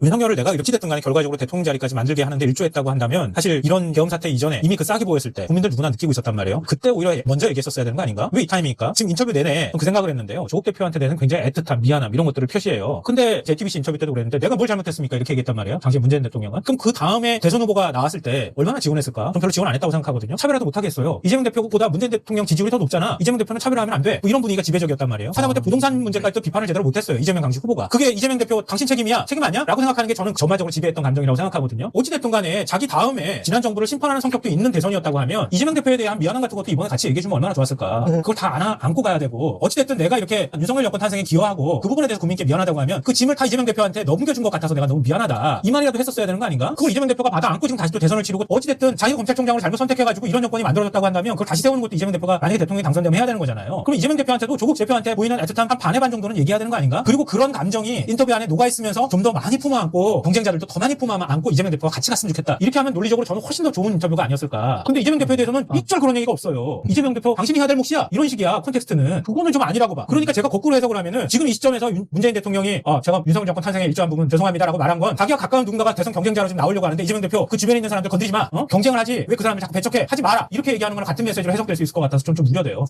윤석열을 내가 어찌됐든 간에 결과적으로 대통령 자리까지 만들게 하는데 일조했다고 한다면 사실 이런 계엄 사태 이전에 이미 그 싹이 보였을 때 국민들 누구나 느끼고 있었단 말이에요. 그때 오히려 먼저 얘기했었어야 되는 거 아닌가? 왜 이 타이밍입니까? 지금 인터뷰 내내 그 생각을 했는데요. 조국 대표한테 대해서 굉장히 애틋함, 미안함 이런 것들을 표시해요. 근데 JTBC 인터뷰 때도 그랬는데 내가 뭘 잘못했습니까? 이렇게 얘기했단 말이에요. 당시 문재인 대통령은. 그럼 그 다음에 대선 후보가 나왔을 때 얼마나 지원했을까? 전 별로 지원 안 했다고 생각하거든요. 차별화도 못하게 했어요. 이재명 대표보다 문재인 대통령 지지율이 더 높잖아. 이재명 대표는 차별화하면 안 돼. 뭐 이런 분위기가 지배적이었단 말이에요. 하다못해 부동산 문제까지 또 비판을 제대로 못했어요. 이재명 당시 후보가. 그게 이재명 대표 당신 책임이야? 책임 아니야? 라고 생각하는 게 저는 전반적으로 지배했던 감정이라고 생각하거든요. 어찌됐든 간에 자기 다음에 지난 정부를 심판하는 성격도 있는 대선이었다고 하면 이재명 대표에 대한 미안함 같은 것도 이번에 같이 얘기해주면 얼마나 좋았을까. 그걸 다 안고 가야 되고 어찌됐든 내가 이렇게 윤석열 여권 탄생에 기여하고 그 부분에 대해서 국민께 미안하다고 하면 그 짐을 다 이재명 대표한테 넘겨준 것 같아서 내가 너무 미안하다. 이 말이라도 했었어야 되는 거 아닌가? 그걸 이재명 대표가 받아 안고 지금 다시 또 대선을 치르고 어찌됐든 자기가 검찰총장을 잘못 선택해가지고 이런 여건이 만들어졌다고 한다면 그걸 다시 세우는 것도 이재명 대표가 만약에 대통령이 당선되면 해야 되는 거잖아요. 그럼 이재명 대표한테도 조국 대표한테 보이는 애틋함 한 반의 반 정도는 얘기해야 되는 거 아닌가? 그리고 그런 감정이 인터뷰 안에 녹아있으면서 좀 더 많이 품어안고 경쟁자들도 더 많이 품어안고 이재명 대표가 같이 갔으면 좋겠다. 이렇게 하면 논리적으로 저는 훨씬 더 좋은 인터뷰가 아니었을까. 근데 이재명 대표에 대해서는 일절 그런 얘기가 없어요. 이재명 대표 당신이 해야 될 몫이야. 이런 식이야. 콘텍스트는. 그거는 좀 아니라고 봐. 그러니까 제가 거꾸로 해석을 하면은 지금 이 시점에서 문재인 대통령이 제가 윤석열 정권 탄생에 일조한 부분 죄송합니다라고 말한 건 자기가 가까운 누군가가 대선 경쟁자로 지금 나오려고 하는데 이재명 대표 그 주변에 있는 사람들 건드리지 마. 경쟁을 하지. 왜 그 사람을 자꾸 배척해? 하지 마라. 이렇게 얘기하는 거랑 같은 메시지로 해석될 수 있을 것 같아서 좀 우려돼요.